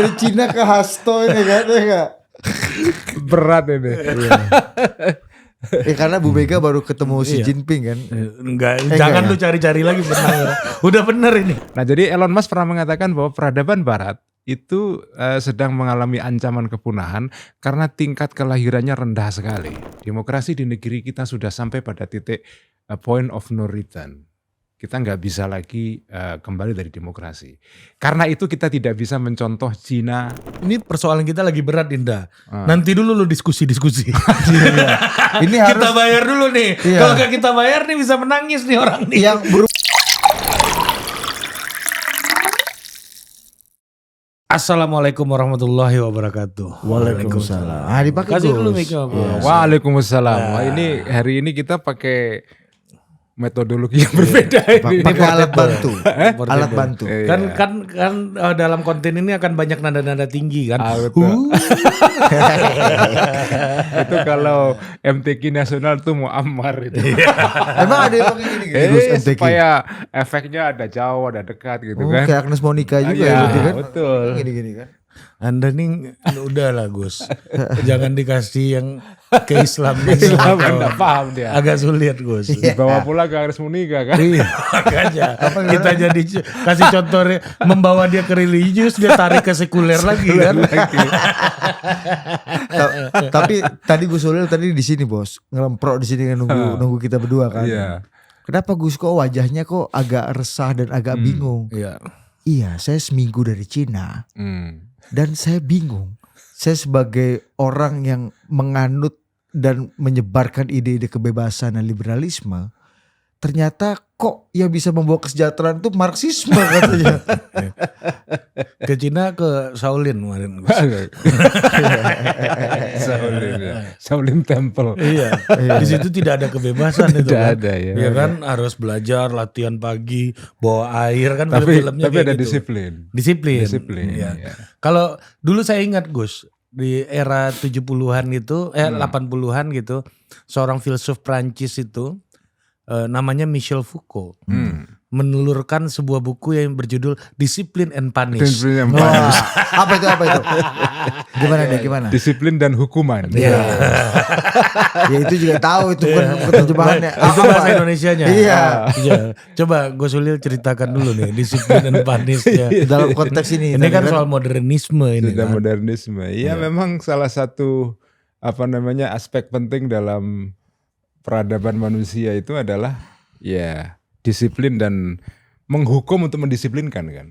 dari Cina ke Hasto ini kan, ya nggak? Berat ini. Karena Bu Mega baru ketemu Xi Jinping kan. Enggak, jangan lu cari-cari lagi benar. Udah bener ini. Nah, jadi Elon Musk pernah mengatakan bahwa peradaban Barat itu sedang mengalami ancaman kepunahan karena tingkat kelahirannya rendah sekali. Demokrasi di negeri kita sudah sampai pada titik point of no return. Kita nggak bisa lagi kembali dari demokrasi. Karena itu kita tidak bisa mencontoh Cina. Ini persoalan kita lagi berat, Dinda. Nanti dulu lu diskusi-diskusi. Ini Kita harus bayar dulu nih. Iya. Kalau gak kita bayar nih bisa menangis nih orang nih. yang Assalamualaikum warahmatullahi wabarakatuh. Waalaikumsalam. Ah, dipakai Kasih dulu Gus. mic. Waalaikumsalam. Wah, ini hari ini kita pakai metodologi yang berbeda ini. Pakai alat bantu. Portable. Alat bantu. Kan dalam konten ini akan banyak nada-nada tinggi kan. Betul. Itu kalau MTQ nasional tuh Muammar itu. Emang ada yang pakai gini Gus MTQ? Supaya efeknya ada jauh, ada dekat gitu kan. Kayak Agnes Monica juga Iya, ya berarti kan? betul. Gini-gini kan. Anda nih udah lah Gus. Jangan dikasih yang ke Islam. Islam nggak paham dia. Agak sulit Gus. Dibawa pula ke Agnes Monica kan. Iya, makanya kita jadi kasih contoh membawa dia ke religius, dia tarik ke sekuler lagi kan. Tapi tadi Gus Solil tadi di sini bos ngelemprok di sini kan nunggu kita berdua kan. Iya. Kenapa Gus kok wajahnya kok agak resah dan agak bingung? Iya. Iya, saya seminggu dari Cina dan saya bingung. Saya sebagai orang yang menganut dan menyebarkan ide-ide kebebasan dan liberalisme, ternyata kok yang bisa membawa kesejahteraan itu Marxisme katanya. Ke Cina ke Shaolin kemarin Gus. Shaolin ya. Shaolin Temple. Iya. Di situ tidak ada kebebasan itu Tidak kan. ada, ya. Ya kan harus belajar, latihan pagi, bawa air kan Tapi film-filmnya tapi kayak ada gitu. disiplin. Disiplin. Iya. Iya. Kalau dulu saya ingat Gus, di era 70-an gitu, 80-an gitu, seorang filsuf Prancis itu namanya Michel Foucault. Menelurkan sebuah buku yang berjudul Discipline and Punish. Disiplin yang Wah, apa itu? Gimana deh gimana? Disiplin dan hukuman. Iya. Ya itu juga tahu itu bukan terjemahannya. Itu bahasa Indonesianya. Iya. Iya. Coba Gus Ulil ceritakan dulu nih Discipline and Punishnya. Dalam konteks ini. Ini kan soal modernisme ini Sudah kan. modernisme. Iya, memang salah satu aspek penting dalam peradaban manusia itu adalah ya disiplin dan menghukum untuk mendisiplinkan kan.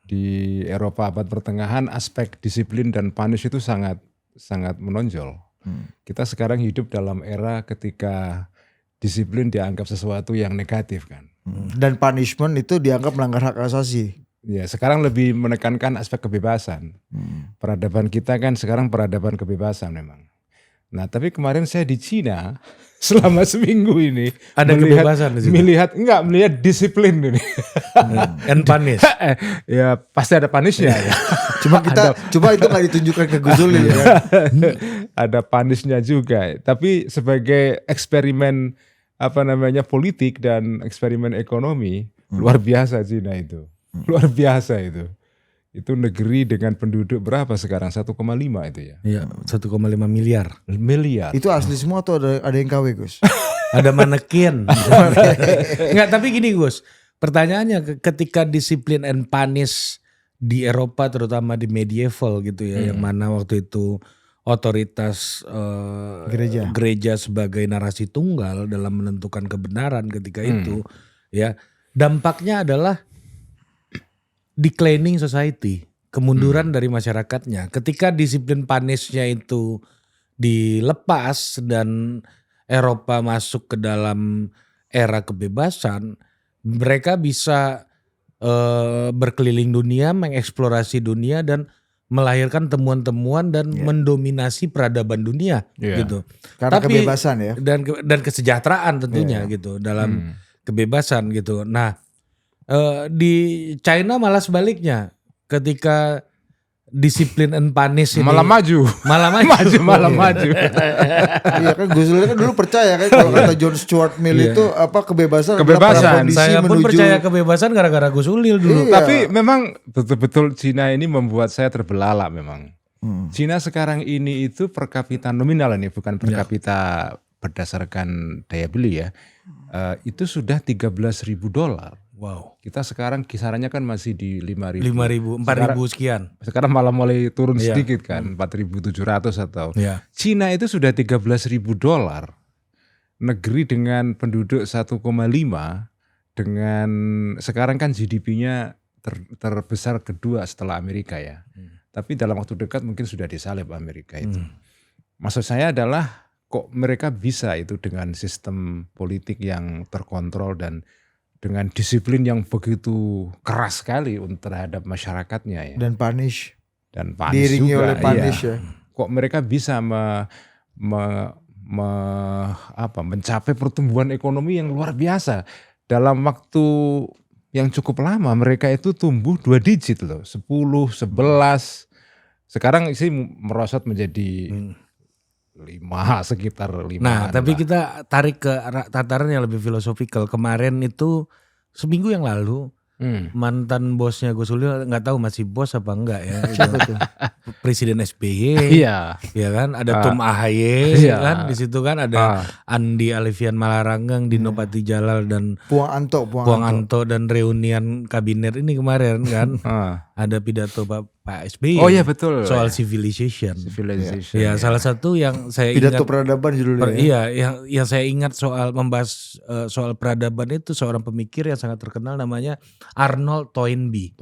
Di Eropa abad pertengahan aspek disiplin dan punish itu sangat menonjol. Kita sekarang hidup dalam era ketika disiplin dianggap sesuatu yang negatif kan. Dan punishment itu dianggap melanggar hak asasi. Ya, sekarang lebih menekankan aspek kebebasan. Peradaban kita kan sekarang peradaban kebebasan memang. Nah, tapi kemarin saya di Cina selama seminggu ini Ada kebebasan di situ? melihat disiplin ini. And punish. Ya pasti ada punishnya ya. Cuma itu nggak ditunjukkan ke Gus Zulil ya. Ada punishnya juga. Tapi sebagai eksperimen politik dan eksperimen ekonomi luar biasa Cina itu. Luar biasa itu. Itu negeri dengan penduduk berapa sekarang? 1,5 itu ya. Iya, 1,5 miliar. Miliar. Itu asli semua atau ada yang KW Gus? Ada manekin. Enggak, tapi gini Gus. Pertanyaannya ketika disiplin and punish di Eropa terutama di medieval gitu ya, yang mana waktu itu otoritas gereja sebagai narasi tunggal dalam menentukan kebenaran ketika itu, ya dampaknya adalah declining society, kemunduran dari masyarakatnya. Ketika disiplin punishnya itu dilepas dan Eropa masuk ke dalam era kebebasan, mereka bisa berkeliling dunia, mengeksplorasi dunia dan melahirkan temuan-temuan dan mendominasi peradaban dunia gitu. Karena kebebasan ya. Dan kesejahteraan tentunya gitu dalam kebebasan gitu. Nah, di China malah sebaliknya. Ketika disiplin and punish ini malah maju. Maju. Iya kan Gus Dur kan dulu percaya kan kalau kata John Stuart Mill itu kebebasan adalah kondisi saya pun menuju percaya kebebasan gara-gara Gus Ulil dulu. Iya. Tapi memang betul-betul Cina ini membuat saya terbelalak memang. Cina sekarang ini itu per kapita nominal ini, bukan per kapita berdasarkan daya beli ya. Itu sudah $13.000. Wow. Kita sekarang kisarannya kan masih di 5.000. 5.000, 4.000 sekian. Sekarang malah mulai turun sedikit kan, 4.700 atau. Cina itu sudah $13.000. Negeri dengan penduduk 1,5 dengan sekarang kan GDP-nya terbesar kedua setelah Amerika ya. Tapi dalam waktu dekat mungkin sudah disalip Amerika itu. Maksud saya adalah kok mereka bisa itu dengan sistem politik yang terkontrol dan dengan disiplin yang begitu keras sekali terhadap masyarakatnya ya. dan punish. Dan punish Diiringi juga. oleh punish Iya. ya. Kok mereka bisa mencapai pertumbuhan ekonomi yang luar biasa. Dalam waktu yang cukup lama mereka itu tumbuh 2 digit loh. 10, 11. Sekarang sih merosot menjadi 5, sekitar 5. Nah, tapi kita tarik ke tataran yang lebih filosofikal. Kemarin itu seminggu yang lalu mantan bosnya Gus Ulil, nggak tahu masih bos apa enggak ya. Siapa tuh? Presiden SBY. Iya. Ya kan, ada Tum AHY Iya. kan, di situ kan ada Andi Alifian Malarangeng, Dino Patijalal dan Puang Anto. dan reunian kabinet ini kemarin kan. Ada pidato Pak SBY. Oh iya betul. Soal civilization. Ya, Salah satu yang saya Pidato ingat peradaban judulnya. iya, yang saya ingat soal membahas soal peradaban itu seorang pemikir yang sangat terkenal namanya Arnold Toynbee.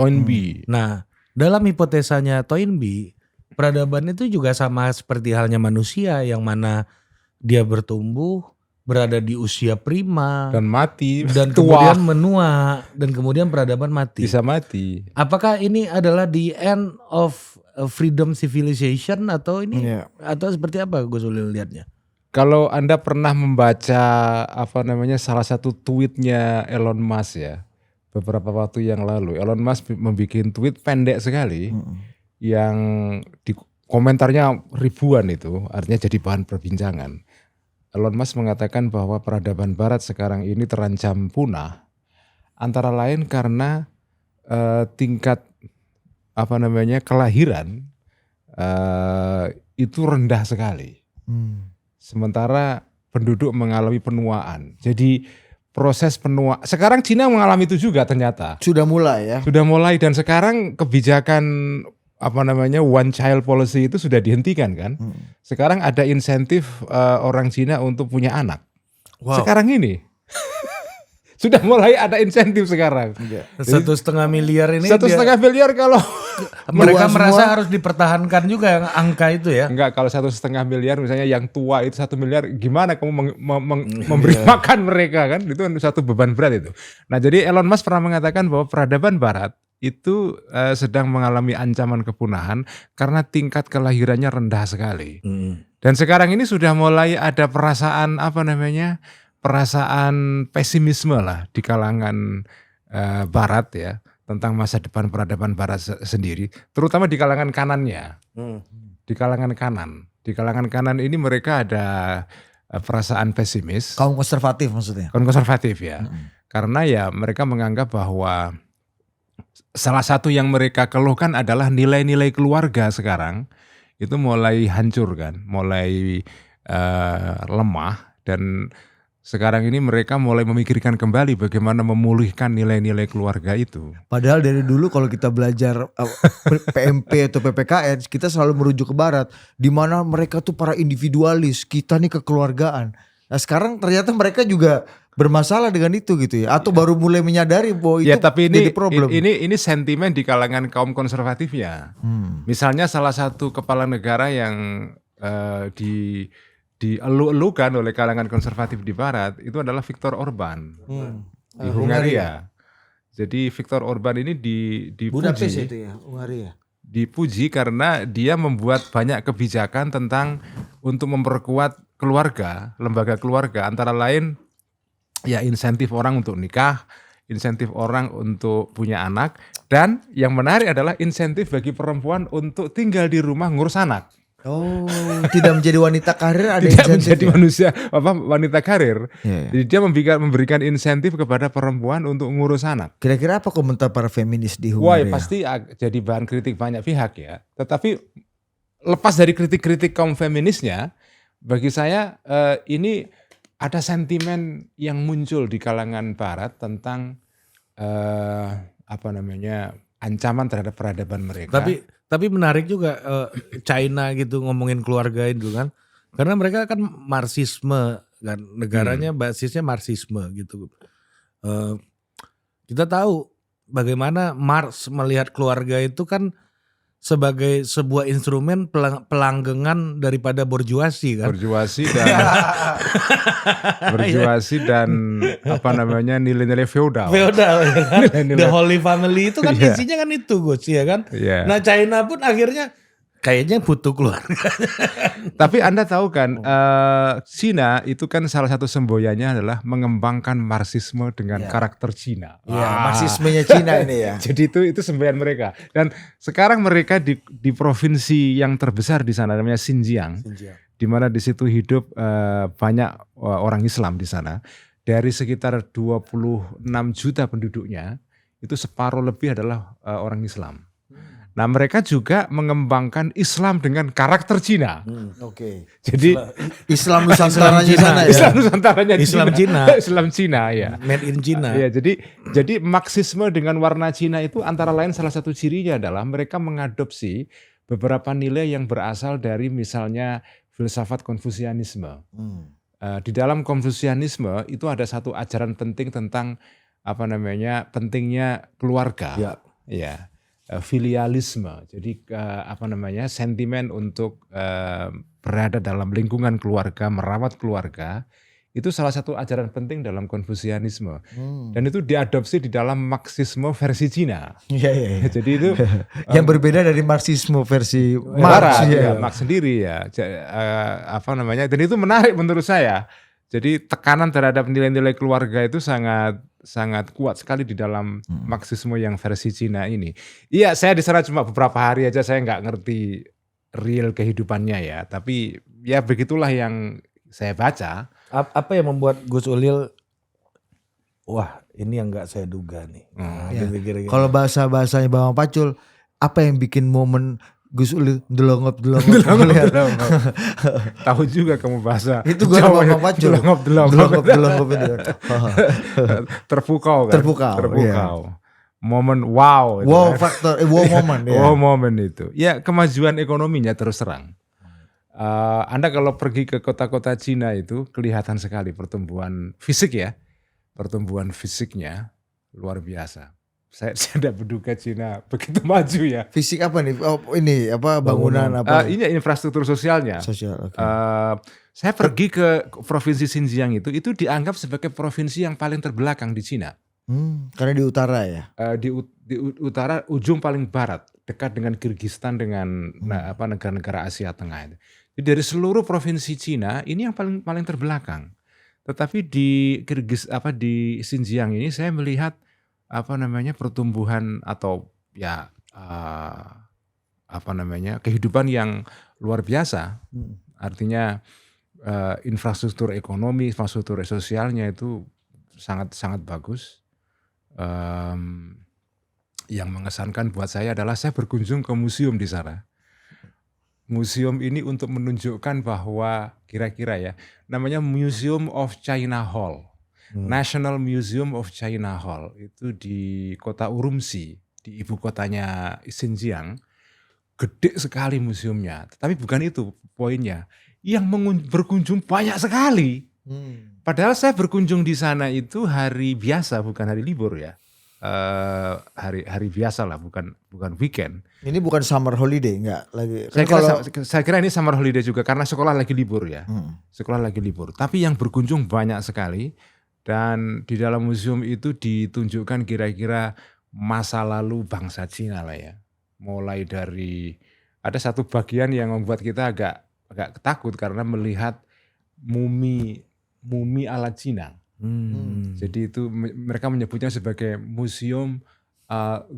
Nah, dalam hipotesanya Toynbee, peradaban itu juga sama seperti halnya manusia yang mana dia bertumbuh, berada di usia prima dan mati dan tua. kemudian menua dan kemudian peradaban mati. Bisa mati. Apakah ini adalah the end of freedom civilization atau ini atau seperti apa Gus Ulil lihatnya? Kalau Anda pernah membaca salah satu tweetnya Elon Musk ya, beberapa waktu yang lalu, Elon Musk membuat tweet pendek sekali yang di komentarnya ribuan itu, artinya jadi bahan perbincangan. Elon Musk mengatakan bahwa peradaban Barat sekarang ini terancam punah, antara lain karena tingkat kelahiran itu rendah sekali. Sementara penduduk mengalami penuaan. Jadi proses penuaan, sekarang Cina mengalami itu juga ternyata. Sudah mulai ya. Sudah mulai dan sekarang kebijakan one child policy itu sudah dihentikan kan. Sekarang ada insentif orang Cina untuk punya anak. Wow. Sekarang ini. Sudah mulai ada insentif sekarang. 1,5 miliar ini 1,5 miliar kalau mereka merasa harus dipertahankan juga yang angka itu ya. Enggak, kalau 1,5 miliar misalnya yang tua itu 1 miliar, gimana kamu memberi makan mereka kan? Itu satu beban berat itu. Nah, jadi Elon Musk pernah mengatakan bahwa peradaban Barat itu sedang mengalami ancaman kepunahan karena tingkat kelahirannya rendah sekali. Dan sekarang ini sudah mulai ada perasaan perasaan pesimisme lah di kalangan Barat ya tentang masa depan peradaban Barat sendiri, terutama di kalangan kanannya. Di kalangan kanan ini mereka ada perasaan pesimis. Kaum konservatif maksudnya. Kaum konservatif ya. Karena ya mereka menganggap bahwa salah satu yang mereka keluhkan adalah nilai-nilai keluarga sekarang itu mulai hancur kan, mulai lemah, dan sekarang ini mereka mulai memikirkan kembali bagaimana memulihkan nilai-nilai keluarga itu. Padahal dari dulu kalau kita belajar PMP atau PPKN, kita selalu merujuk ke Barat, di mana mereka tuh para individualis, kita nih kekeluargaan. Nah sekarang ternyata mereka juga bermasalah dengan itu gitu ya, atau baru mulai menyadari bahwa itu tapi jadi problem. Ini sentimen di kalangan kaum konservatifnya. Misalnya salah satu kepala negara yang dielu-elukan oleh kalangan konservatif di Barat itu adalah Viktor Orban di Hungaria. Jadi Viktor Orban ini dipuji, Budapest itu ya, Hungaria. Dipuji karena dia membuat banyak kebijakan tentang untuk memperkuat keluarga, lembaga keluarga, antara lain ya insentif orang untuk nikah, insentif orang untuk punya anak, dan yang menarik adalah insentif bagi perempuan untuk tinggal di rumah ngurus anak. Oh, tidak menjadi wanita karir ada Tidak insentif menjadi ya? manusia wanita karir. Iya. Jadi dia memberikan insentif kepada perempuan untuk ngurus anak. Kira-kira apa komentar para feminis di Wah, Hungaria? pasti jadi bahan kritik banyak pihak ya. Tetapi lepas dari kritik-kritik kaum feminisnya, bagi saya ini ada sentimen yang muncul di kalangan Barat tentang ancaman terhadap peradaban mereka. Tapi menarik juga China gitu ngomongin keluarga itu kan. Karena mereka kan Marxisme kan, negaranya basisnya Marxisme gitu. Kita tahu bagaimana Marx melihat keluarga itu kan sebagai sebuah instrumen pelanggengan daripada borjuasi kan. Borjuasi dan nilai-nilai feodal. Feodal ya kan. Nilai-nilai. The Holy Family itu kan Iya. isinya kan itu Gus ya kan. Iya. Nah China pun akhirnya kayaknya butuh keluarga. Tapi Anda tahu kan, Cina itu kan salah satu semboyannya adalah mengembangkan Marxisme dengan karakter Cina. Iya, Marxismenya Cina ini ya. Jadi itu semboyan mereka. Dan sekarang mereka di provinsi yang terbesar di sana namanya Xinjiang, di mana di situ hidup banyak orang Islam di sana. Dari sekitar 26 juta penduduknya, itu separuh lebih adalah orang Islam. Nah mereka juga mengembangkan Islam dengan karakter Cina. Oke. Jadi Islam Nusantaranya sana ya. Islam Nusantaranya Islam Cina. Islam Cina ya. Made in China. Ya, jadi Marxisme dengan warna Cina itu antara lain salah satu cirinya adalah mereka mengadopsi beberapa nilai yang berasal dari misalnya filsafat Konfusianisme. Di dalam Konfusianisme itu ada satu ajaran penting tentang pentingnya keluarga. Ya. Filialisme, jadi sentimen untuk berada dalam lingkungan keluarga, merawat keluarga, itu salah satu ajaran penting dalam Konfusianisme. Dan itu diadopsi di dalam Marxisme versi Cina. Iya. Jadi itu yang berbeda dari Marxisme versi Marx, Marx ya, Marx sendiri ya. Dan itu menarik menurut saya. Jadi tekanan terhadap nilai-nilai keluarga itu sangat kuat sekali di dalam Marxisme yang versi Cina ini. Iya, saya di sana cuma beberapa hari aja, saya nggak ngerti real kehidupannya ya. Tapi ya begitulah yang saya baca. Apa yang membuat Gus Ulil, wah ini yang nggak saya duga nih. Ya. Kira-kira. Kalau bahasanya Bang Pacul, apa yang bikin momen Gus Ulil delongop Tahu juga kamu bahasa. Itu gue sama Bang Pacul. Delongop itu. Terpukau kan. Terpukau. Iya. Momen wow. Wow faktor, wow moment ya. Wow moment itu. Ya kemajuan ekonominya terus terang. Anda kalau pergi ke kota-kota Cina itu kelihatan sekali pertumbuhan fisik ya. Pertumbuhan fisiknya luar biasa. Saya tidak berduga Cina begitu maju ya. Fisik apa nih? Oh, ini bangunan apa? Ini infrastruktur sosialnya. Sosial. Okay. Saya pergi ke provinsi Xinjiang itu dianggap sebagai provinsi yang paling terbelakang di Cina. Karena di utara ya. Di utara ujung paling barat, dekat dengan Kyrgyzstan dengan negara-negara Asia Tengah itu. Jadi dari seluruh provinsi Cina ini yang paling terbelakang. Tetapi di di Xinjiang ini saya melihat pertumbuhan atau kehidupan yang luar biasa. Artinya infrastruktur ekonomi, infrastruktur sosialnya itu sangat bagus. Yang mengesankan buat saya adalah saya berkunjung ke museum di sana. Museum ini untuk menunjukkan bahwa kira-kira ya, namanya Museum of China Hall. National Museum of China Hall itu di kota Urumqi, di ibu kotanya Xinjiang. Gede sekali museumnya. Tapi bukan itu poinnya. Yang berkunjung banyak sekali. Padahal saya berkunjung di sana itu hari biasa, bukan hari libur ya. Hari biasa lah, bukan weekend. Ini bukan summer holiday, enggak lagi. Saya kira ini summer holiday juga karena sekolah lagi libur ya. Sekolah lagi libur. Tapi yang berkunjung banyak sekali. Dan di dalam museum itu ditunjukkan kira-kira masa lalu bangsa Cina lah ya. Mulai dari ada satu bagian yang membuat kita agak takut karena melihat mumi ala Cina. Jadi itu mereka menyebutnya sebagai museum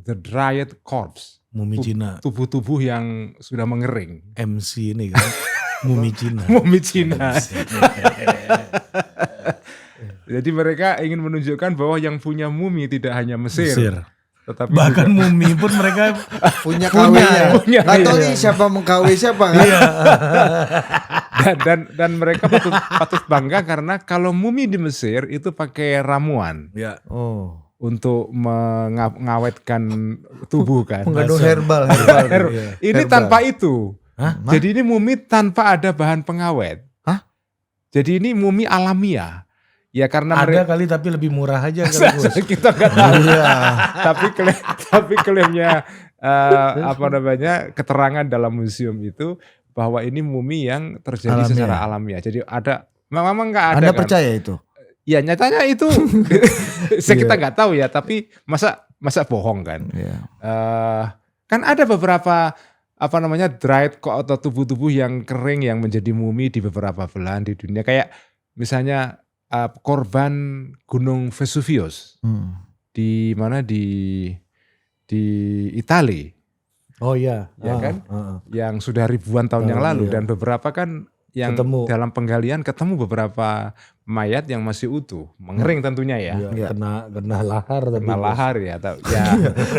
the dried corpse. Mumi Cina. Tubuh-tubuh yang sudah mengering. MC ini kan. Mumi Cina. Mumi Cina. Jadi mereka ingin menunjukkan bahwa yang punya mumi tidak hanya Mesir. Tetapi bahkan mumi pun mereka punya KW-nya. Nggak tahu nih siapa meng-KW siapa kan. dan mereka patut bangga karena kalau mumi di Mesir itu pakai ramuan. Ya. Untuk mengawetkan tubuh kan. Mengandung herbal. Ini herbal. tanpa itu. Hah? Jadi ini mumi tanpa ada bahan pengawet. Hah? Jadi ini mumi alamiah. Ya karena ada kali tapi lebih murah aja kali. Kita nggak tahu. tapi klaimnya keterangan dalam museum itu bahwa ini mumi yang terjadi secara alamiah. Jadi ada memang nggak ada. Anda percaya itu? Ya nyatanya itu kita nggak tahu ya, tapi masa bohong kan? Kan ada beberapa dried atau tubuh-tubuh yang kering yang menjadi mumi di beberapa belahan di dunia, kayak misalnya korban Gunung Vesuvius di mana di Italia. Oh iya, ya kan? Yang sudah ribuan tahun yang lalu dan beberapa kan yang dalam penggalian ketemu beberapa mayat yang masih utuh, mengering tentunya ya. Kena lahar. Kena lahar ya.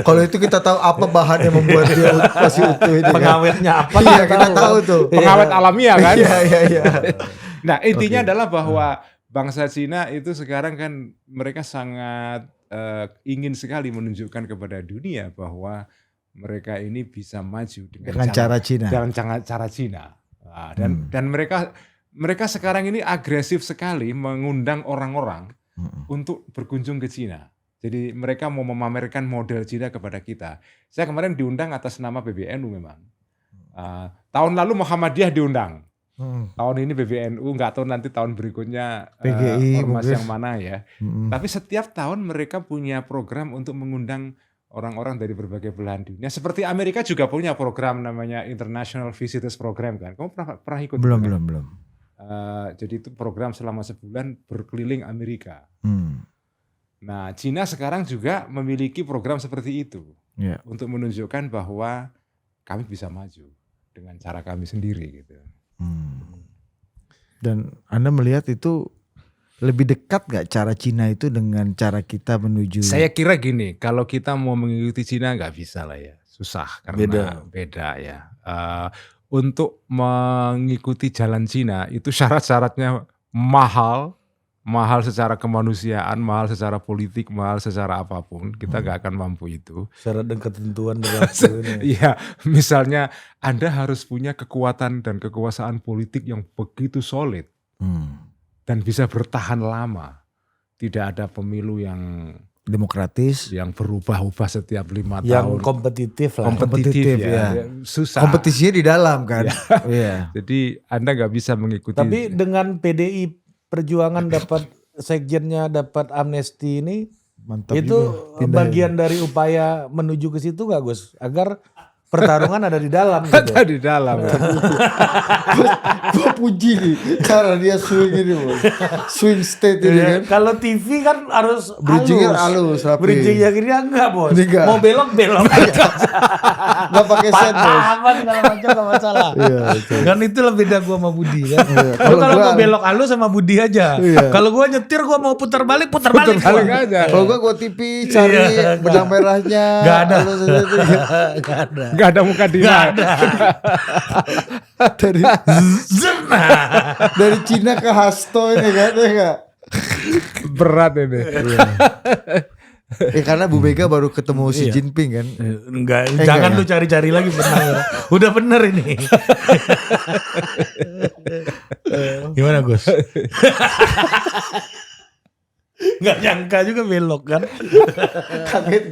Kalau itu kita tahu apa bahan yang membuat dia masih utuh itu. Pengawetnya apa? Iya kita tahu tuh. Pengawet alamiah kan. Iya. Nah intinya adalah bahwa bangsa Cina itu sekarang kan mereka sangat ingin sekali menunjukkan kepada dunia bahwa mereka ini bisa maju dengan cara Cina. Dengan cara Cina. Nah, dan mereka sekarang ini agresif sekali mengundang orang-orang untuk berkunjung ke Cina. Jadi mereka mau memamerkan model Cina kepada kita. Saya kemarin diundang atas nama PBNU memang. Tahun lalu Muhammadiyah diundang. Tahun ini PBNU, nggak tahu nanti tahun berikutnya PGI ormas yang mana ya. Tapi setiap tahun mereka punya program untuk mengundang orang-orang dari berbagai belahan dunia. Seperti Amerika juga punya program namanya International Visitors Program kan. Kamu pernah ikut? Belum. Jadi itu program selama sebulan berkeliling Amerika. Nah, Cina sekarang juga memiliki program seperti itu untuk menunjukkan bahwa kami bisa maju dengan cara kami sendiri gitu. Dan Anda melihat itu lebih dekat gak cara Cina itu dengan cara kita menuju? Saya kira gini, kalau kita mau mengikuti Cina nggak bisa lah ya, susah karena beda ya. Untuk mengikuti jalan Cina itu syarat-syaratnya mahal secara kemanusiaan, mahal secara politik, mahal secara apapun. Kita nggak akan mampu itu. Syarat dan ketentuan berlaku. Iya, misalnya Anda harus punya kekuatan dan kekuasaan politik yang begitu solid dan bisa bertahan lama. Tidak ada pemilu yang demokratis, yang berubah-ubah setiap 5 tahun. Yang kompetitif lah. Kompetitif ya. Susah. Kompetisinya di dalam kan. Jadi Anda nggak bisa mengikuti. Tapi dengan PDI Perjuangan dapat sekjennya dapat amnesti ini, mantap itu bagian dari upaya menuju ke situ nggak Gus? Agar pertarungan ada di dalam. Gitu. Ada di dalam. Gue puji nih cara dia swing ini, swing state ini kan. Kalau TV kan harus bridging-nya halus. Bridging-nya kira enggak Bos. Enggak. Mau belok aja. Enggak pakai set Bos. Aman kalau macam enggak masalah. Kan itu lah beda gua sama Budi kan. Kalau gua belok halus sama Budi aja. Kalau gua nyetir gua mau putar balik aja. Kalau gua TV cari benang merahnya. Enggak ada. Enggak ada muka Dina. Dari Cina ke Hasto ini kan enggak? Berat ini. Karena Bu Mega baru ketemu Xi Jinping kan. Enggak, jangan lu cari-cari lagi benar. Udah bener ini. Gimana Gus? Nggak nyangka juga belok kan. Kaget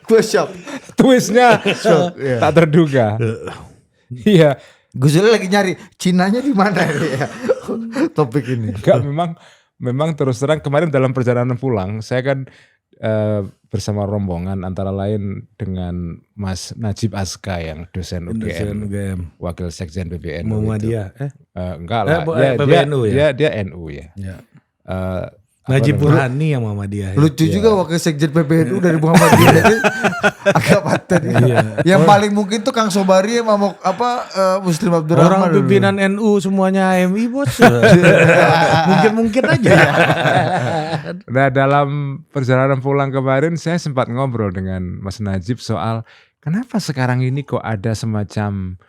gue shock. Twistnya tak terduga. Iya. Gus Dur lagi nyari Cinanya di mana ya topik ini. Enggak, memang terus terang kemarin dalam perjalanan pulang saya kan bersama rombongan antara lain dengan Mas Najib Aska yang dosen UGM. Wakil Sekjen PBNU. Muhammadiyah? Enggak lah. PBNU dia NU ya. Najib Burhani yang Muhammadiyah. Lucu juga wakil sekjen PBNU dari Muhammadiyah. Jadi agak paten. Yang paling mungkin tuh Kang Sobari sama Muslim Abdurrahman. Orang pimpinan NU semuanya AMI bos. Mungkin aja. Nah, dalam perjalanan pulang kemarin saya sempat ngobrol dengan Mas Najib soal kenapa sekarang ini kok ada semacam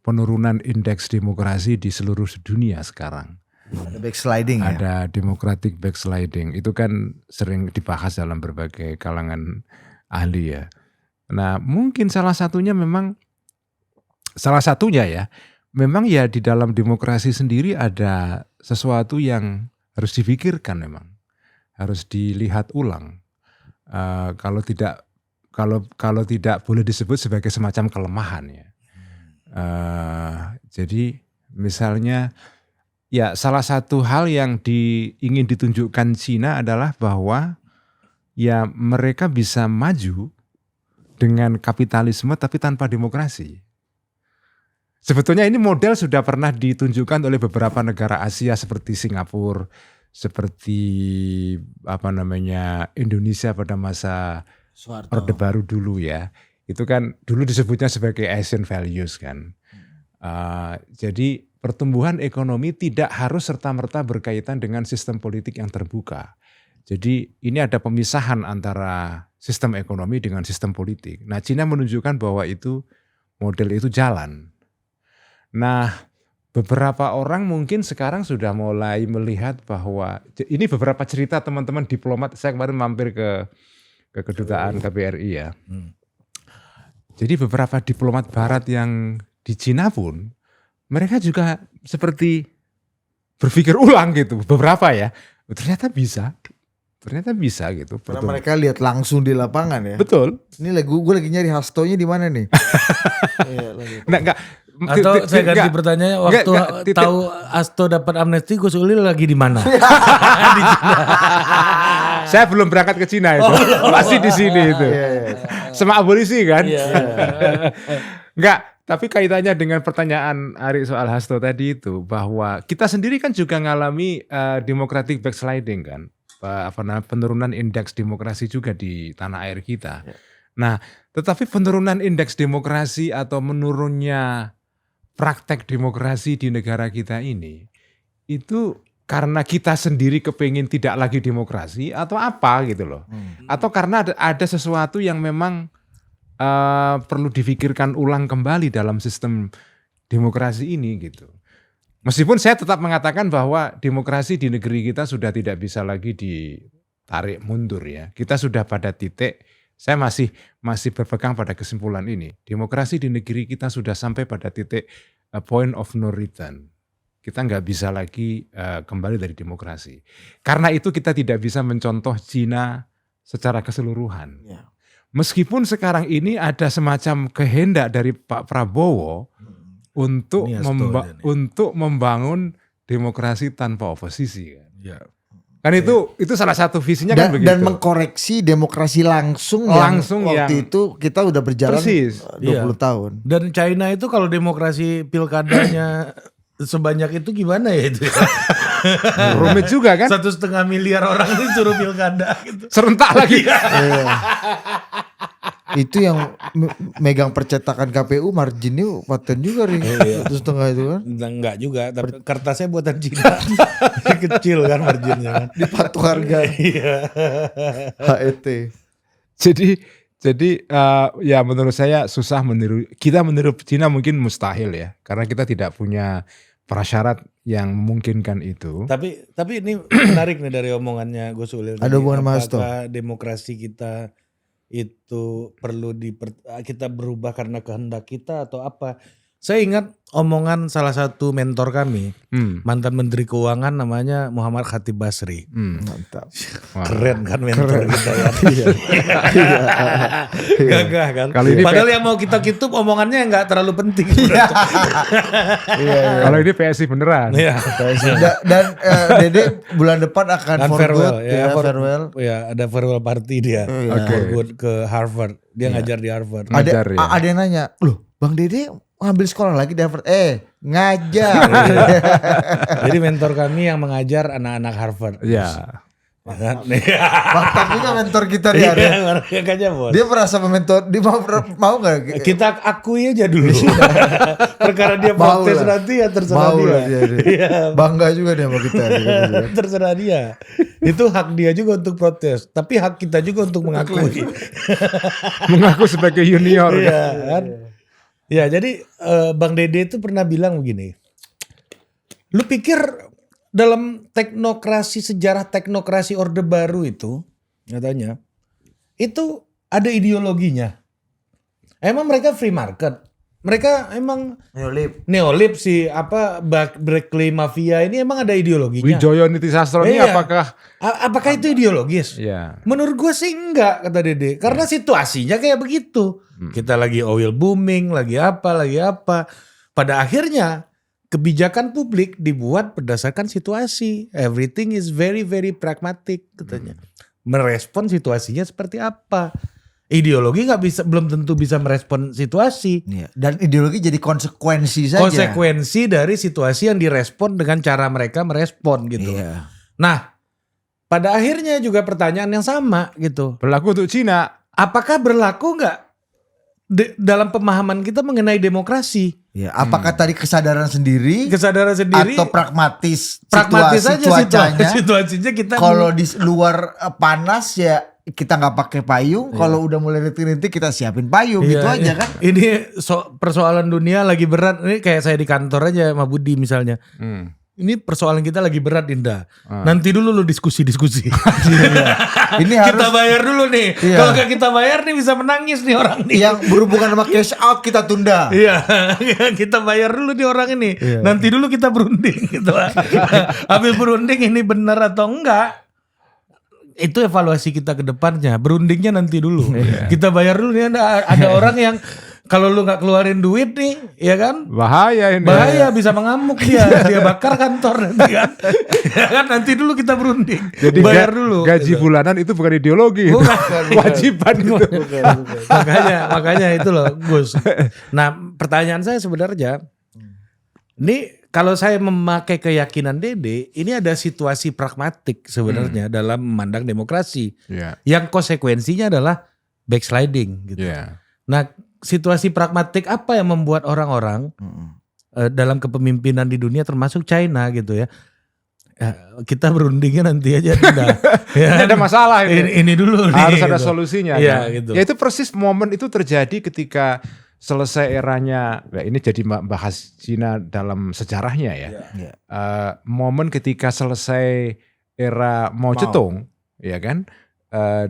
penurunan indeks demokrasi di seluruh dunia sekarang. Ada backsliding ya. Ada democratic backsliding. Itu kan sering dibahas dalam berbagai kalangan ahli ya. Nah, mungkin salah satunya ya. Memang ya di dalam demokrasi sendiri ada sesuatu yang harus dipikirkan memang. Harus dilihat ulang. Kalau tidak boleh disebut sebagai semacam kelemahan ya. Jadi misalnya ya salah satu hal yang ingin ditunjukkan Cina adalah bahwa ya mereka bisa maju dengan kapitalisme tapi tanpa demokrasi. Sebetulnya ini model sudah pernah ditunjukkan oleh beberapa negara Asia seperti Singapura, seperti Indonesia pada masa Orde Baru dulu ya. Itu kan dulu disebutnya sebagai Asian values kan. Jadi pertumbuhan ekonomi tidak harus serta-merta berkaitan dengan sistem politik yang terbuka. Jadi ini ada pemisahan antara sistem ekonomi dengan sistem politik. Nah, Cina menunjukkan bahwa model itu jalan. Nah, beberapa orang mungkin sekarang sudah mulai melihat bahwa ini beberapa cerita teman-teman diplomat. Saya kemarin mampir ke kedutaan KBRI ya. Jadi beberapa diplomat barat yang di Cina pun mereka juga seperti berpikir ulang gitu, beberapa ya. Ternyata bisa gitu. Karena mereka lihat langsung di lapangan ya. Betul. Ini gue lagi nyari Hastonya di mana nih? Enggak. Atau saya ganti pertanyaannya, waktu tahu Hasto dapat amnesti, Gus Ulil lagi di mana? Di Cina. Saya belum berangkat ke Cina itu, masih di sini itu. Sama abolisi kan? Enggak. Tapi kaitannya dengan pertanyaan Ari soal Hasto tadi itu, bahwa kita sendiri kan juga ngalami democratic backsliding kan, penurunan indeks demokrasi juga di tanah air kita. Nah, tetapi penurunan indeks demokrasi atau menurunnya praktek demokrasi di negara kita ini, itu karena kita sendiri kepingin tidak lagi demokrasi atau apa gitu loh. Atau karena ada sesuatu yang memang perlu difikirkan ulang kembali dalam sistem demokrasi ini gitu. Meskipun saya tetap mengatakan bahwa demokrasi di negeri kita sudah tidak bisa lagi ditarik mundur ya. Kita sudah pada titik, saya masih berpegang pada kesimpulan ini. Demokrasi di negeri kita sudah sampai pada titik point of no return. Kita nggak bisa lagi kembali dari demokrasi. Karena itu kita tidak bisa mencontoh Cina secara keseluruhan. Ya. Meskipun sekarang ini ada semacam kehendak dari Pak Prabowo untuk membangun demokrasi tanpa oposisi kan. Ya. Kan itu salah satu visinya kan begitu. Dan mengkoreksi demokrasi langsung waktu itu kita udah berjalan persis 20 tahun. Dan China itu kalau demokrasi pilkadanya sebanyak itu gimana ya itu? Rumit juga kan? 1,5 miliar orang itu suruh pilkada gitu. Serentak lagi. Itu yang megang percetakan KPU marginnya paten juga nih. 1,5 itu kan. Enggak juga, tapi kertasnya buatan Cina. Kecil kan marginnya kan. Dipatok harga. HET. Jadi ya menurut saya susah meniru. Kita meniru Cina mungkin mustahil ya. Karena kita tidak punya prasyarat yang memungkinkan itu. Tapi ini menarik nih dari omongannya Gus Ulil. Ada hubungan Mas Hasto. Apakah demokrasi kita itu perlu kita berubah karena kehendak kita atau apa? Saya ingat omongan salah satu mentor kami, mantan Menteri Keuangan namanya Muhammad Khatib Basri. Mantap. Keren kan mentor kita ya. Gagah kan. Padahal yang mau kita kitup omongannya nggak terlalu penting. Kalau ini PSI beneran. Dan Dede bulan depan akan farewell. Farewell. Ya ada farewell party dia. For good ke Harvard. Dia ngajar di Harvard. Ada yang nanya, loh Bang Dede ngambil sekolah lagi di Harvard. Ngajar. Jadi mentor kami yang mengajar anak-anak Harvard. Ya. Baktan juga mentor kita dia. Makanya bos. Dia merasa mementor, dia mau nggak? Kita akui aja dulu. Perkara dia Mau protes lah. nanti ya terserah Mau dia. lah dia. Iya. Bangga juga dia sama kita. Terserah dia. Itu hak dia juga untuk protes. Tapi hak kita juga untuk mengakui. Mengaku sebagai junior. Iya kan. Ya jadi Bang Dede itu pernah bilang begini. Lu pikir dalam sejarah teknokrasi Orde Baru itu katanya itu ada ideologinya. Emang mereka free market. Mereka emang neolib si Berkeley Mafia ini emang ada ideologinya. Wijoyo Nitisastro ini Iya. apakah itu ideologis? ya. Menurut gue sih enggak, kata Dede. Karena situasinya kayak begitu. Kita lagi oil booming, lagi apa. Pada akhirnya kebijakan publik dibuat berdasarkan situasi. Everything is very very pragmatic katanya. Merespon situasinya seperti apa. Ideologi belum tentu bisa merespon situasi. Iya. Dan ideologi jadi konsekuensi saja. Konsekuensi dari situasi yang direspon dengan cara mereka merespon gitu. Iya. Nah, pada akhirnya juga pertanyaan yang sama gitu. Berlaku untuk Cina. Apakah berlaku nggak dalam pemahaman kita mengenai demokrasi? Ya, apakah tadi kesadaran sendiri Atau atau pragmatis aja cuacanya? situasinya kita Kalau di luar panas ya kita nggak pakai payung. Kalau udah mulai rintik-rintik kita siapin payung gitu aja kan? Ini persoalan dunia lagi berat. Ini kayak saya di kantor aja sama Budi misalnya. Ini persoalan kita lagi berat, Dinda. Nanti dulu lu diskusi-diskusi. Ini Kita harus bayar dulu nih. Iya. Kalau gak kita bayar nih bisa menangis nih orang nih. yang berhubungan sama cash out kita tunda. Iya, kita bayar dulu nih orang ini. Nanti dulu kita berunding gitu. Habis berunding ini benar atau enggak? Itu evaluasi kita ke depannya. Berundingnya nanti dulu. Kita bayar dulu nih ada orang yang kalau lu nggak keluarin duit nih, ya kan? Bahaya ini. Bahaya bisa mengamuk dia bakar kantor nanti kan. Ya kan nanti dulu kita berunding. Jadi bayar dulu. Gaji bulanan itu bukan ideologi. Bukan. Kewajiban itu. Makanya itu loh, Gus. Nah, pertanyaan saya sebenarnya ini kalau saya memakai keyakinan Dede, ini ada situasi pragmatik sebenarnya dalam memandang demokrasi. Iya. Yang konsekuensinya adalah backsliding gitu. Iya. Nah, situasi pragmatik apa yang membuat orang-orang dalam kepemimpinan di dunia termasuk China gitu ya. Kita berundingnya nanti aja Dinda. Ini ada masalah ini. Ini dulu nih. Harus ada gitu. solusinya. Iya, kan? gitu. Ya itu persis momen itu terjadi ketika selesai eranya, nah ini jadi bahas Cina dalam sejarahnya ya. Iya. Momen ketika selesai era Mao Zedong, ya kan,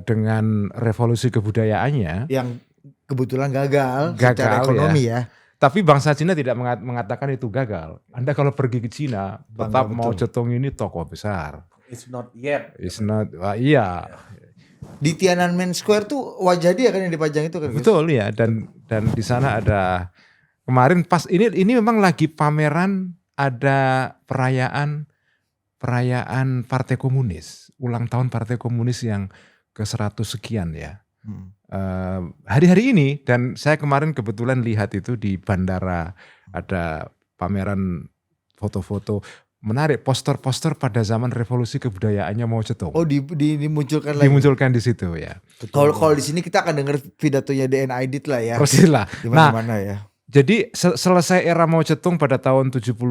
dengan revolusi kebudayaannya, Yang kebetulan gagal Gagal, secara ekonomi ya. tapi bangsa Cina tidak mengatakan itu gagal. Anda kalau pergi ke Cina, tetap Mao Zedong ini tokoh besar. It's not yet. It's not, iya. Di Tiananmen Square tuh wajah dia kan yang dipajang itu kan. Gus? Betul ya, dan di sana ada kemarin pas ini memang lagi pameran, ada perayaan Partai Komunis, ulang tahun Partai Komunis yang ke-100 sekian ya. Hari-hari ini, dan saya kemarin kebetulan lihat itu di bandara ada pameran foto-foto menarik, poster-poster pada zaman revolusi kebudayaannya Mao Zedong. Oh dimunculkan lagi. Dimunculkan di situ ya. Kalau di sini kita akan dengar pidatonya DN Aidit lah ya. Persis lah. Di mana-mana ya. Jadi selesai era Mao Zedong pada tahun 76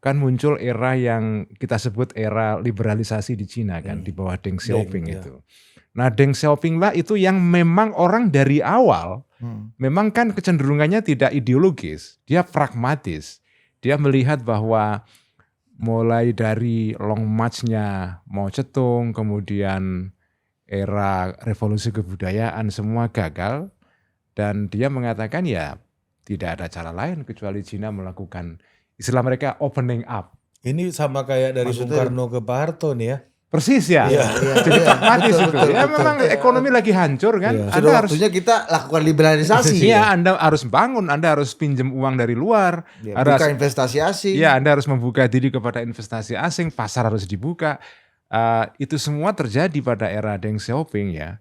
kan muncul era yang kita sebut era liberalisasi di Cina kan, di bawah Deng Xiaoping itu. Nah Deng Xiaoping lah itu yang memang orang dari awal memang kan kecenderungannya tidak ideologis, dia pragmatis. Dia melihat bahwa mulai dari long march-nya Mao Zedong, kemudian era revolusi kebudayaan semua gagal, dan dia mengatakan ya tidak ada cara lain kecuali Cina melakukan istilah mereka opening up. Ini sama kayak dari Bung Karno ke Pak Harto nih ya. Persis ya. Jadi pragmatis itu. Ya memang ekonomi lagi hancur kan. Sudah Anda harus waktunya kita lakukan liberalisasi. Iya, Anda harus bangun, Anda harus pinjam uang dari luar. Buka investasi asing. Iya, Anda harus membuka diri kepada investasi asing, pasar harus dibuka. Itu semua terjadi pada era Deng Xiaoping ya.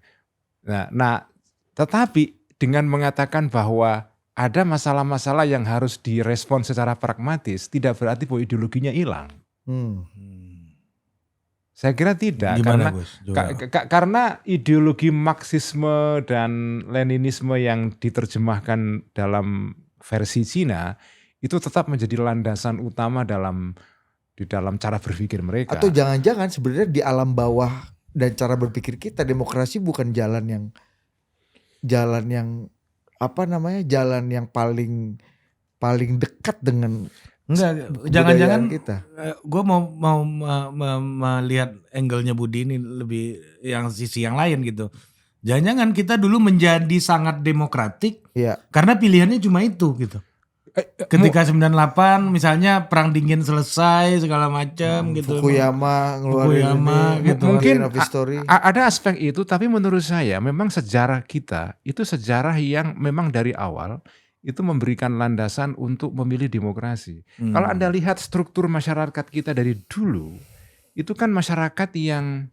Nah, tetapi dengan mengatakan bahwa ada masalah-masalah yang harus direspon secara pragmatis, tidak berarti bahwa ideologinya hilang. Saya kira tidak. Gimana, karena Gus? karena ideologi Marxisme dan Leninisme yang diterjemahkan dalam versi Cina itu tetap menjadi landasan utama di dalam cara berpikir mereka. Atau jangan-jangan sebenarnya di alam bawah dan cara berpikir kita, demokrasi bukan jalan yang jalan yang paling dekat dengan Enggak, jangan-jangan kita. Gue mau melihat angle-nya Budi ini lebih yang sisi yang lain gitu. Jangan-jangan kita dulu menjadi sangat demokratik karena pilihannya cuma itu gitu. Ketika 98 misalnya perang dingin selesai segala macam gitu. Fukuyama ngeluarin gitu. Mungkin ada aspek itu, tapi menurut saya memang sejarah kita itu sejarah yang memang dari awal itu memberikan landasan untuk memilih demokrasi. Kalau Anda lihat struktur masyarakat kita dari dulu, itu kan masyarakat yang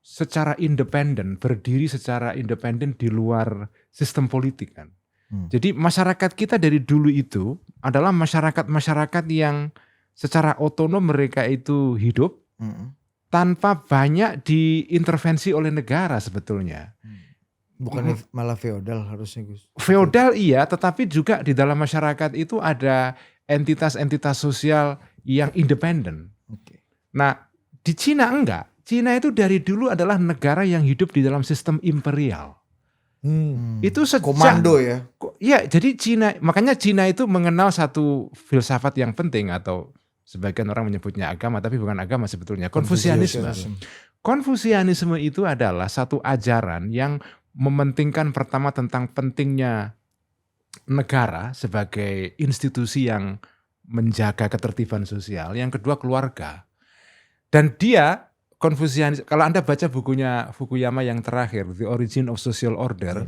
secara independen, berdiri secara independen di luar sistem politik kan. Jadi masyarakat kita dari dulu itu adalah masyarakat yang secara otonom mereka itu hidup tanpa banyak diintervensi oleh negara sebetulnya. Bukan malah feodal harusnya, Gus. Feodal iya, tetapi juga di dalam masyarakat itu ada entitas-entitas sosial yang independen. Nah, di Cina enggak. Cina itu dari dulu adalah negara yang hidup di dalam sistem imperial. Itu sejak komando ya. Ya, jadi makanya Cina itu mengenal satu filsafat yang penting, atau sebagian orang menyebutnya agama, tapi bukan agama sebetulnya, Konfusianisme. Konfusianisme itu adalah satu ajaran yang mementingkan pertama tentang pentingnya negara sebagai institusi yang menjaga ketertiban sosial, yang kedua keluarga. Dan dia Konfusianis, kalau Anda baca bukunya Fukuyama yang terakhir, The Origin of Social Order,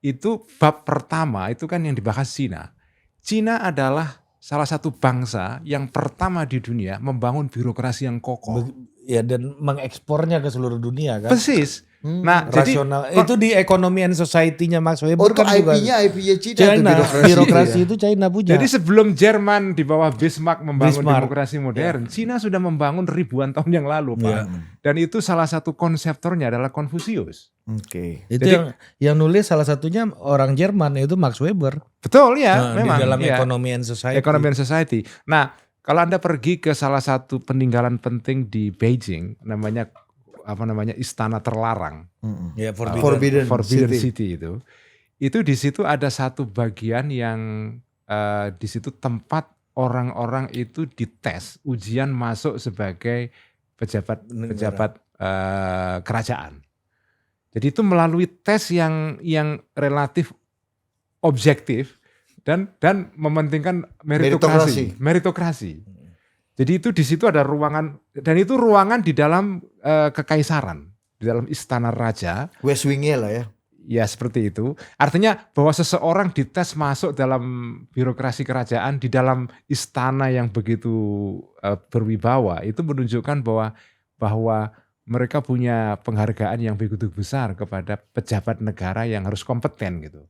itu bab pertama itu kan yang dibahas Cina. Cina adalah salah satu bangsa yang pertama di dunia membangun birokrasi yang kokoh. Ya, dan mengekspornya ke seluruh dunia kan. Persis. Nah, rasional. jadi itu di Economy and Society-nya Max Weber. Itu IP-nya Cina. Birokrasi itu China punya. Jadi sebelum Jerman di bawah Bismarck membangun demokrasi modern, Cina sudah membangun ribuan tahun yang lalu, Pak. Dan itu salah satu konseptornya adalah Konfusius. Itu jadi, yang nulis salah satunya orang Jerman, yaitu Max Weber. Betul ya, memang. Di dalam Economy and Society. Economy and Society. Nah, kalau Anda pergi ke salah satu peninggalan penting di Beijing, namanya Istana Terlarang, Forbidden City itu di situ ada satu bagian yang di situ tempat orang-orang itu dites ujian masuk sebagai pejabat kerajaan. Jadi itu melalui tes yang relatif objektif dan mementingkan meritokrasi. Jadi itu di situ ada ruangan, dan itu ruangan di dalam kekaisaran, di dalam istana raja. West Wing-nya lah ya. Ya seperti itu. Artinya bahwa seseorang dites masuk dalam birokrasi kerajaan di dalam istana yang begitu berwibawa, itu menunjukkan bahwa mereka punya penghargaan yang begitu besar kepada pejabat negara yang harus kompeten gitu.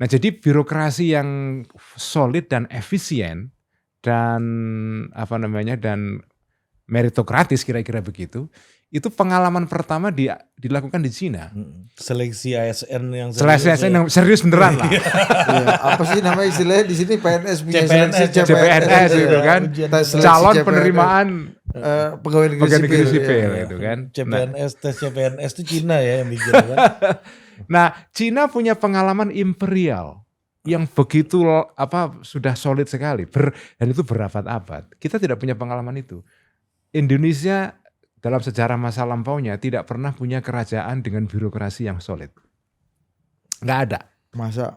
Nah, jadi birokrasi yang solid dan efisien dan dan meritokratis kira-kira begitu, itu pengalaman pertama dilakukan di Cina. Seleksi ASN yang serius beneran lah. Apa sih nama istilahnya di sini, PNS punya CPNS itu kan, calon penerimaan pegawai negeri sipil itu kan. Tes CPNS itu Cina ya yang bikin kan. Nah, Cina punya pengalaman imperial yang begitu sudah solid sekali, dan itu berabad-abad. Kita tidak punya pengalaman itu. Indonesia dalam sejarah masa lampaunya tidak pernah punya kerajaan dengan birokrasi yang solid. Nggak ada. Masa?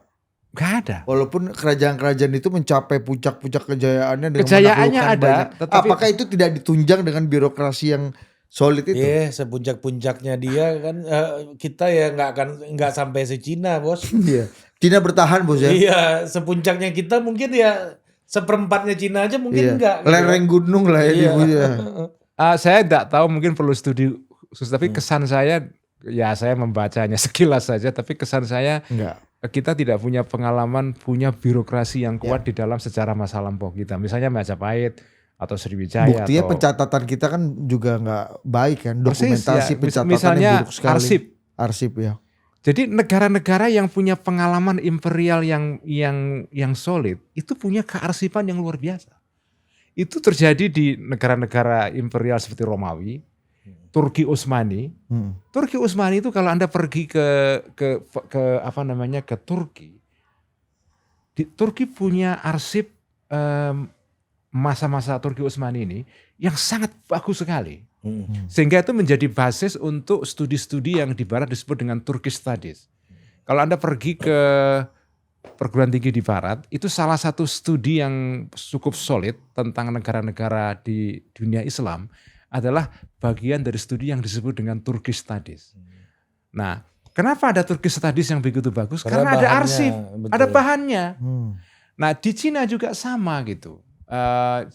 Nggak ada. Walaupun kerajaan-kerajaan itu mencapai puncak-puncak kejayaannya dengan kejayaannya ada, banyak. Tetapi apakah itu tidak ditunjang dengan birokrasi yang solid itu? Sepuncak-puncaknya dia kan kita ya nggak sampai se-Cina, Bos. Iya. Cina bertahan, Bos ya. Iya, sepuncaknya kita mungkin ya seperempatnya Cina aja mungkin enggak. Lereng gunung lah ya. Saya tidak tahu, mungkin perlu studi khusus, tapi kesan saya, ya saya membacanya sekilas saja, tapi kesan saya kita tidak punya pengalaman punya birokrasi yang kuat di dalam sejarah masa lampau kita. Misalnya Majapahit atau Sriwijaya. Buktinya atau pencatatan kita kan juga nggak baik kan, Persis, dokumentasi ya. pencatatan Misalnya yang buruk sekali. arsip. Ya. Jadi negara-negara yang punya pengalaman imperial yang solid itu punya kearsipan yang luar biasa. Itu terjadi di negara-negara imperial seperti Romawi, Turki Utsmani. Turki Utsmani itu kalau Anda pergi ke Turki. Turki punya arsip masa-masa Turki Utsmani ini yang sangat bagus sekali. Sehingga itu menjadi basis untuk studi-studi yang di barat disebut dengan Turkish Studies. Kalau Anda pergi ke perguruan tinggi di barat, itu salah satu studi yang cukup solid tentang negara-negara di dunia Islam adalah bagian dari studi yang disebut dengan Turkish Studies. Nah, kenapa ada Turkish Studies yang begitu bagus? Karena ada arsip, ada bahannya. Nah, di Cina juga sama gitu.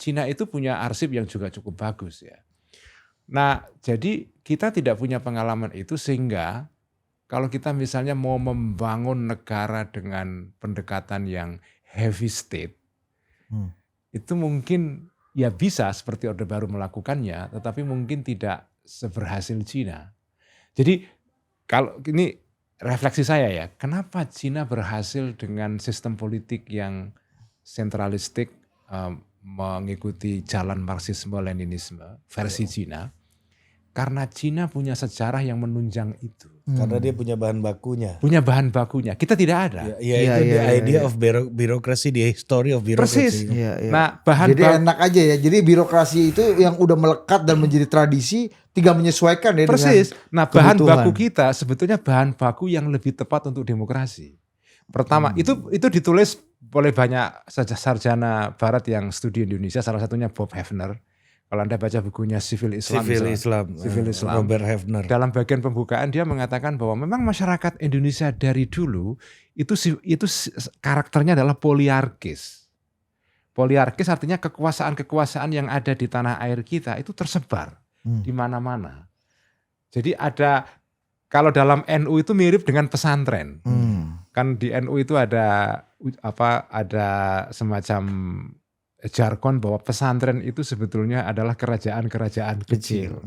Cina itu punya arsip yang juga cukup bagus ya. Nah, jadi kita tidak punya pengalaman itu sehingga kalau kita misalnya mau membangun negara dengan pendekatan yang heavy state, itu mungkin ya bisa seperti Orde Baru melakukannya, tetapi mungkin tidak seberhasil Cina. Jadi kalau ini refleksi saya ya, kenapa Cina berhasil dengan sistem politik yang sentralistik mengikuti jalan Marxisme-Leninisme versi Cina? Karena Cina punya sejarah yang menunjang itu. Karena dia punya bahan bakunya. Punya bahan bakunya. Kita tidak ada. Ya, itu the idea of bureaucracy, the history of bureaucracy. Persis. Nah, jadi enak aja ya. Jadi birokrasi itu yang udah melekat dan menjadi tradisi, tinggal menyesuaikan ya persis. Dengan nah, bahan baku kita sebetulnya bahan baku yang lebih tepat untuk demokrasi. Pertama, itu ditulis oleh banyak sarjana barat yang studi Indonesia, salah satunya Bob Hefner. Kalau Anda baca bukunya Civil Islam, Robert Hefner. Dalam bagian pembukaan dia mengatakan bahwa memang masyarakat Indonesia dari dulu itu karakternya adalah poliarkis. Poliarkis artinya kekuasaan-kekuasaan yang ada di tanah air kita itu tersebar di mana-mana. Jadi ada, kalau dalam NU itu mirip dengan pesantren. Kan di NU itu ada semacam jargon bahwa pesantren itu sebetulnya adalah kerajaan-kerajaan kecil.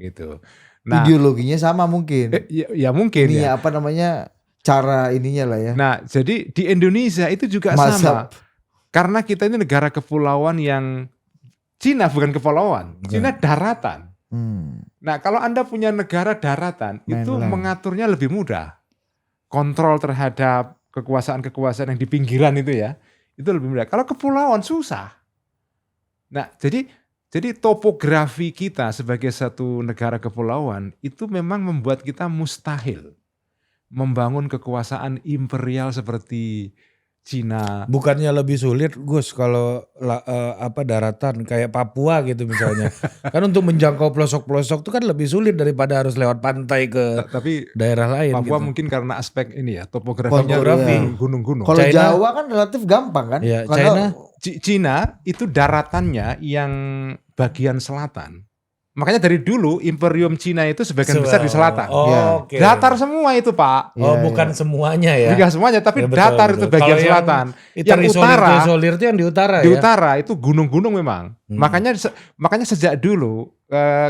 Gitu. Nah, ideologinya sama mungkin. Ya mungkin ini ya. Cara ininya lah ya. Nah, jadi di Indonesia itu juga sama. Karena kita ini negara kepulauan yang Cina bukan kepulauan, Cina daratan. Nah, kalau Anda punya negara daratan, itu mengaturnya lebih mudah. Kontrol terhadap kekuasaan-kekuasaan yang di pinggiran itu ya. Itu lebih mudah. Kalau kepulauan susah. Nah, jadi topografi kita sebagai satu negara kepulauan itu memang membuat kita mustahil membangun kekuasaan imperial seperti Cina. Bukannya lebih sulit, Gus, kalau daratan kayak Papua gitu misalnya. Kan untuk menjangkau pelosok-pelosok itu kan lebih sulit daripada harus lewat pantai ke daerah lain. Papua gitu. Mungkin karena aspek ini ya, topografinya gunung-gunung. Kalau Jawa kan relatif gampang kan? Ya, Cina itu daratannya yang bagian selatan. Makanya dari dulu Imperium Cina itu sebagian besar di selatan. Okay. Datar semua itu, Pak. Bukan semuanya ya. Bukan semuanya, tapi datar itu bagian selatan. Yang utara, isolir itu yang di utara ya. Di utara itu gunung-gunung memang. Makanya sejak dulu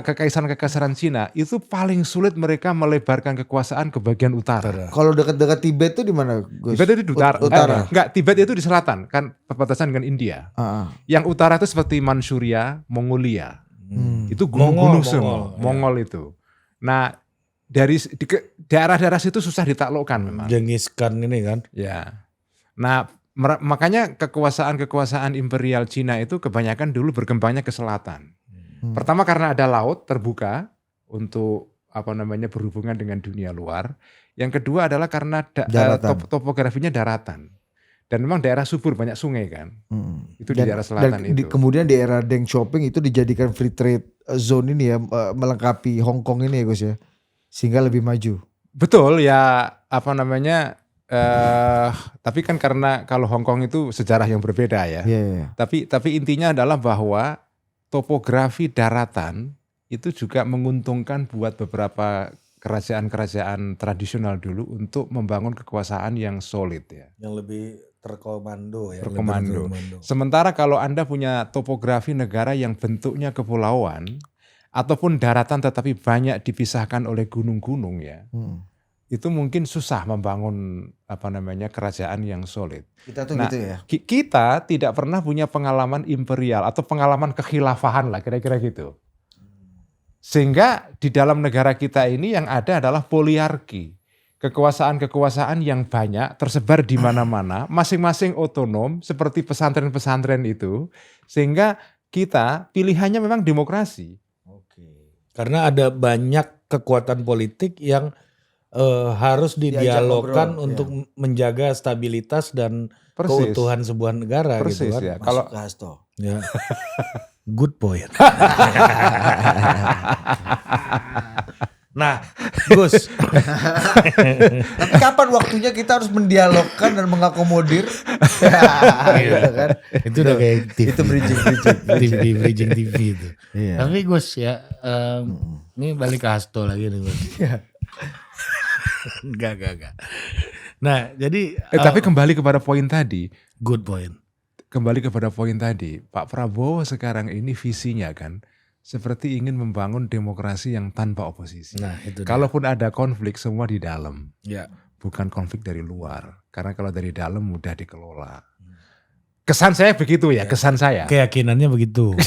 kekaisaran Cina itu paling sulit mereka melebarkan kekuasaan ke bagian utara. Kalau dekat-dekat Tibet itu di mana, Gus? Tibet itu di utara. Enggak, Tibet itu di selatan, kan perbatasan dengan India. Yang utara itu seperti Manchuria, Mongolia. Itu gunung-gunung semua, Mongol itu. Nah, dari daerah-daerah situ susah ditaklukkan memang. Genghis Khan ini kan. Ya. Nah, makanya kekuasaan imperial Cina itu kebanyakan dulu berkembangnya ke selatan. Pertama karena ada laut terbuka untuk berhubungan dengan dunia luar. Yang kedua adalah karena topografinya daratan. Dan memang daerah subur, banyak sungai kan. Itu di daerah selatan itu. Kemudian di era Deng Xiaoping itu dijadikan free trade zone ini ya, melengkapi Hong Kong ini ya, Gus ya. Sehingga lebih maju. Betul ya, tapi kan karena kalau Hong Kong itu sejarah yang berbeda ya. Tapi intinya adalah bahwa topografi daratan itu juga menguntungkan buat beberapa kerajaan-kerajaan tradisional dulu untuk membangun kekuasaan yang solid ya. Yang lebih terkomando ya. Berkomando. Lebih terkomando. Sementara kalau Anda punya topografi negara yang bentuknya kepulauan ataupun daratan tetapi banyak dipisahkan oleh gunung-gunung ya. Itu mungkin susah membangun kerajaan yang solid. Kita tuh Nah, gitu ya. Kita tidak pernah punya pengalaman imperial atau pengalaman kekhilafahan lah kira-kira gitu. Sehingga di dalam negara kita ini yang ada adalah poliarki. Kekuasaan-kekuasaan yang banyak tersebar di mana-mana, masing-masing otonom seperti pesantren-pesantren itu. Sehingga kita pilihannya memang demokrasi. Karena ada banyak kekuatan politik yang harus didialogkan ngobrol, untuk menjaga stabilitas dan Persis. keutuhan sebuah negara Persis gitu kan. ya. Masuk Kalau ke Hasto. Ya. Good point. Nah, Gus. Tapi kapan waktunya kita harus mendialogkan dan mengakomodir? Gitu kan. Itu udah kayak TV. Itu bridging. Bridging TV itu. Iya. Tapi Gus ya, ini balik ke Hasto lagi nih Gus. Enggak. Nah, jadi tapi kembali kepada poin tadi. good point. Kembali kepada poin tadi, Pak Prabowo sekarang ini visinya kan seperti ingin membangun demokrasi yang tanpa oposisi. Nah, itu dia. Kalaupun ada konflik semua di dalam, Ya. bukan konflik dari luar. Karena kalau dari dalam mudah dikelola. Kesan saya begitu ya, kesan saya. Keyakinannya begitu.